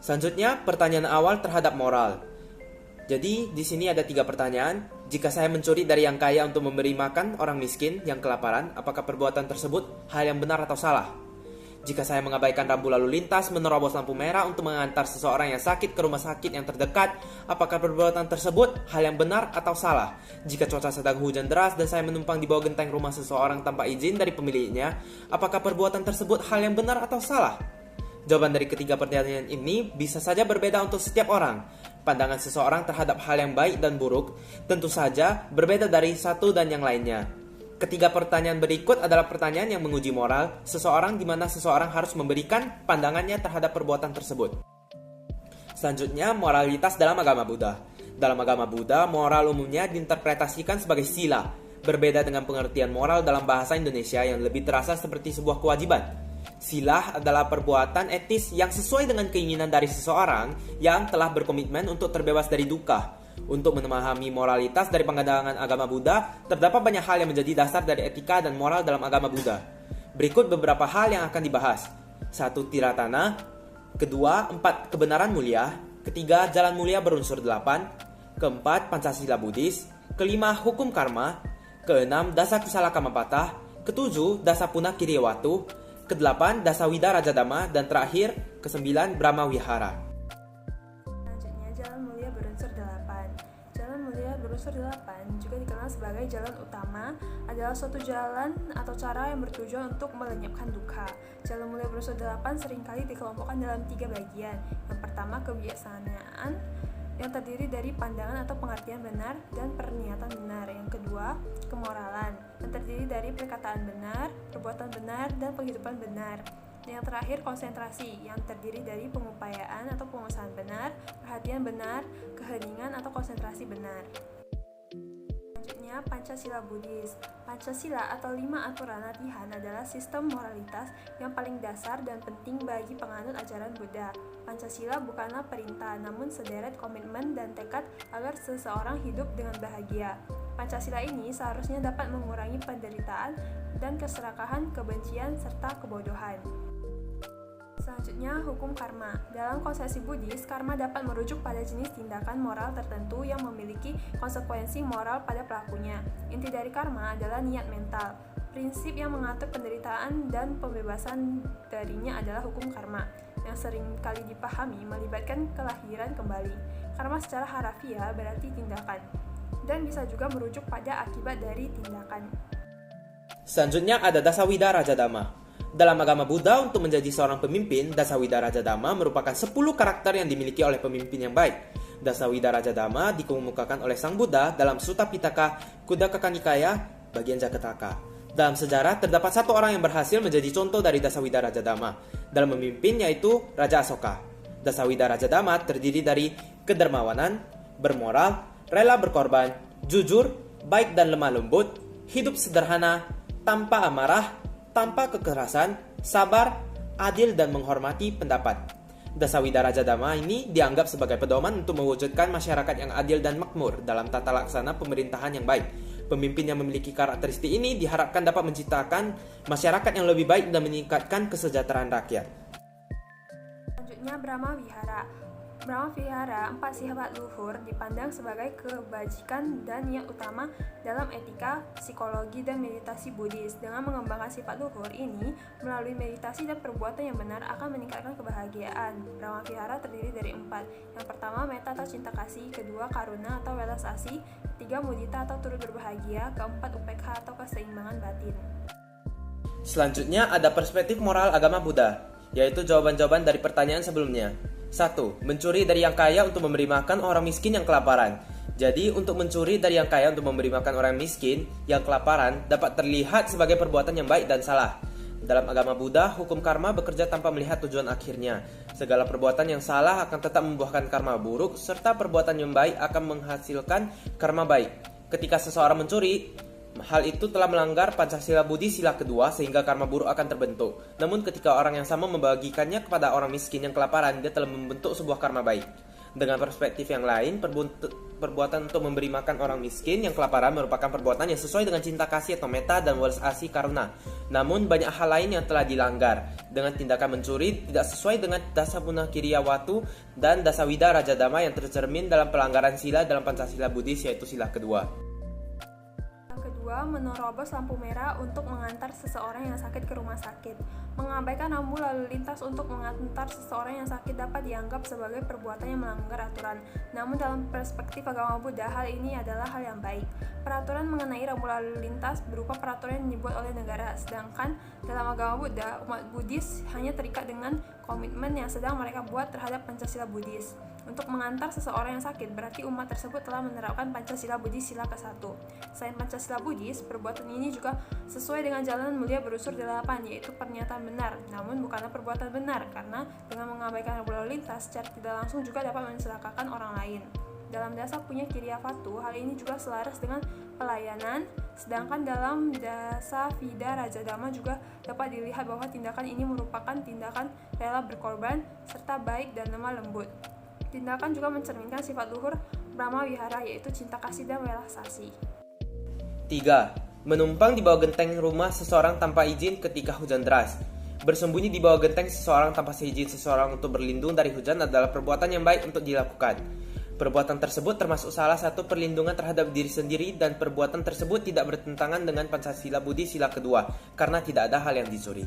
Selanjutnya, pertanyaan awal terhadap moral. Jadi, di sini ada 3 pertanyaan. Jika saya mencuri dari yang kaya untuk memberi makan orang miskin yang kelaparan, apakah perbuatan tersebut hal yang benar atau salah? Jika saya mengabaikan rambu lalu lintas, menerobos lampu merah untuk mengantar seseorang yang sakit ke rumah sakit yang terdekat, apakah perbuatan tersebut hal yang benar atau salah? Jika cuaca sedang hujan deras dan saya menumpang di bawah genteng rumah seseorang tanpa izin dari pemiliknya, apakah perbuatan tersebut hal yang benar atau salah? Jawaban dari ketiga pertanyaan ini bisa saja berbeda untuk setiap orang. Pandangan seseorang terhadap hal yang baik dan buruk tentu saja berbeda dari satu dan yang lainnya. Ketiga pertanyaan berikut adalah pertanyaan yang menguji moral seseorang di mana seseorang harus memberikan pandangannya terhadap perbuatan tersebut. Selanjutnya, moralitas dalam agama Buddha. Dalam agama Buddha, moral umumnya diinterpretasikan sebagai sila, berbeda dengan pengertian moral dalam bahasa Indonesia yang lebih terasa seperti sebuah kewajiban. Sila adalah perbuatan etis yang sesuai dengan keinginan dari seseorang yang telah berkomitmen untuk terbebas dari duka. Untuk memahami moralitas dari pandangan agama Buddha, terdapat banyak hal yang menjadi dasar dari etika dan moral dalam agama Buddha. Berikut beberapa hal yang akan dibahas. 1. Tiratana. Kedua, 4. Kebenaran mulia. Ketiga, jalan mulia berunsur 8. Keempat, Pancasila Buddhis. Kelima, hukum karma. Keenam, dasa kusala kamapatah. Ketujuh, dasa punah kiryawatu. Kedelapan, dasa wida rajadama. Dan terakhir, kesembilan, Brahma Wihara. Selanjutnya, jalan mulia berunsur 8. Jalan mulia berunsur 8 juga dikenal sebagai jalan utama, adalah suatu jalan atau cara yang bertujuan untuk melenyapkan dukkha. Jalan mulia berunsur 8 seringkali dikelompokkan dalam 3 bagian. Yang pertama, kebijaksanaan yang terdiri dari pandangan atau pengertian benar dan perniatan benar. Yang kedua, kemoralan yang terdiri dari perkataan benar, perbuatan benar, dan penghidupan benar. Yang terakhir, konsentrasi yang terdiri dari pengupayaan atau pengusahaan benar, perhatian benar, keheningan atau konsentrasi benar. Selanjutnya, Pancasila Buddhis. Pancasila atau 5 aturan latihan adalah sistem moralitas yang paling dasar dan penting bagi penganut ajaran Buddha. Pancasila bukanlah perintah, namun sederet komitmen dan tekad agar seseorang hidup dengan bahagia. Pancasila ini seharusnya dapat mengurangi penderitaan dan keserakahan, kebencian, serta kebodohan. Selanjutnya, hukum karma. Dalam konsepsi Buddhis, karma dapat merujuk pada jenis tindakan moral tertentu yang memiliki konsekuensi moral pada pelakunya. Inti dari karma adalah niat mental. Prinsip yang mengatur penderitaan dan pembebasan darinya adalah hukum karma, yang sering kali dipahami melibatkan kelahiran kembali. Karma secara harafiah berarti tindakan, dan bisa juga merujuk pada akibat dari tindakan. Selanjutnya ada Dasawida Rajadama. Dalam agama Buddha, untuk menjadi seorang pemimpin, Dasawida Rajadama merupakan 10 karakter yang dimiliki oleh pemimpin yang baik. Dasawida Rajadama dikemukakan oleh Sang Buddha dalam Sutta Pitaka Khuddaka Nikaya bagian Jataka. Dalam sejarah, terdapat satu orang yang berhasil menjadi contoh dari Dasawida Rajadama dalam memimpin, yaitu Raja Asoka. Dasawida Rajadama terdiri dari kedermawanan, bermoral, rela berkorban, jujur, baik dan lemah lembut, hidup sederhana, tanpa amarah, tanpa kekerasan, sabar, adil dan menghormati pendapat. Dasawida Rajadama ini dianggap sebagai pedoman untuk mewujudkan masyarakat yang adil dan makmur dalam tata laksana pemerintahan yang baik. Pemimpin yang memiliki karakteristik ini diharapkan dapat menciptakan masyarakat yang lebih baik dan meningkatkan kesejahteraan rakyat. Selanjutnya, Brahma Wihara. Brahma Vihara, 4 sifat luhur, dipandang sebagai kebajikan dan niat utama dalam etika, psikologi, dan meditasi Buddhis. Dengan mengembangkan sifat luhur ini, melalui meditasi dan perbuatan yang benar akan meningkatkan kebahagiaan. Brahma Vihara terdiri dari 4. Yang pertama, metta atau cinta kasih. Kedua, karuna atau welas asih. Ketiga, mudita atau turut berbahagia. Keempat, upekha atau keseimbangan batin. Selanjutnya ada perspektif moral agama Buddha, yaitu jawaban-jawaban dari pertanyaan sebelumnya. 1. Mencuri dari yang kaya untuk memberi makan orang miskin yang kelaparan. Jadi, untuk mencuri dari yang kaya untuk memberi makan orang miskin yang kelaparan dapat terlihat sebagai perbuatan yang baik dan salah. Dalam agama Buddha, hukum karma bekerja tanpa melihat tujuan akhirnya. Segala perbuatan yang salah akan tetap membuahkan karma buruk, serta perbuatan yang baik akan menghasilkan karma baik. Ketika seseorang mencuri, hal itu telah melanggar Pancasila Buddhis sila kedua sehingga karma buruk akan terbentuk. Namun ketika orang yang sama membagikannya kepada orang miskin yang kelaparan, dia telah membentuk sebuah karma baik. Dengan perspektif yang lain, perbuatan untuk memberi makan orang miskin yang kelaparan merupakan perbuatan yang sesuai dengan cinta kasih atau metta dan welas asih karuna. Namun banyak hal lain yang telah dilanggar dengan tindakan mencuri tidak sesuai dengan dasa punah kiriya watu dan dasa wida raja dama yang tercermin dalam pelanggaran sila dalam Pancasila Buddhis, yaitu sila kedua. Kedua, menerobos lampu merah untuk mengantar seseorang yang sakit ke rumah sakit. Mengabaikan rambu lalu lintas untuk mengantar seseorang yang sakit dapat dianggap sebagai perbuatan yang melanggar aturan. Namun dalam perspektif agama Buddha, hal ini adalah hal yang baik. Peraturan mengenai rambu lalu lintas berupa peraturan yang dibuat oleh negara, sedangkan dalam agama Buddha, umat Buddhis hanya terikat dengan komitmen yang sedang mereka buat terhadap Pancasila Buddhis. Untuk mengantar seseorang yang sakit, berarti umat tersebut telah menerapkan Pancasila Buddhis sila ke-1. Selain Pancasila Buddhis, perbuatan ini juga sesuai dengan jalan mulia berunsur 8, yaitu pernyataan benar, namun bukanlah perbuatan benar, karena dengan mengabaikan rambu lalu lintas, secara tidak langsung juga dapat mencelakakan orang lain. Dalam dasa punya kiriya vatu, hal ini juga selaras dengan pelayanan, sedangkan dalam dasa vida raja dhamma juga dapat dilihat bahwa tindakan ini merupakan tindakan rela berkorban, serta baik dan lemah lembut. Tindakan juga mencerminkan sifat luhur Brahma Wihara, yaitu cinta kasih dan welas asih. 3. Menumpang di bawah genteng rumah seseorang tanpa izin ketika hujan deras. Bersembunyi di bawah genteng seseorang tanpa seizin seseorang untuk berlindung dari hujan adalah perbuatan yang baik untuk dilakukan. Perbuatan tersebut termasuk salah satu perlindungan terhadap diri sendiri dan perbuatan tersebut tidak bertentangan dengan Pancasila Buddhis sila kedua karena tidak ada hal yang dicuri.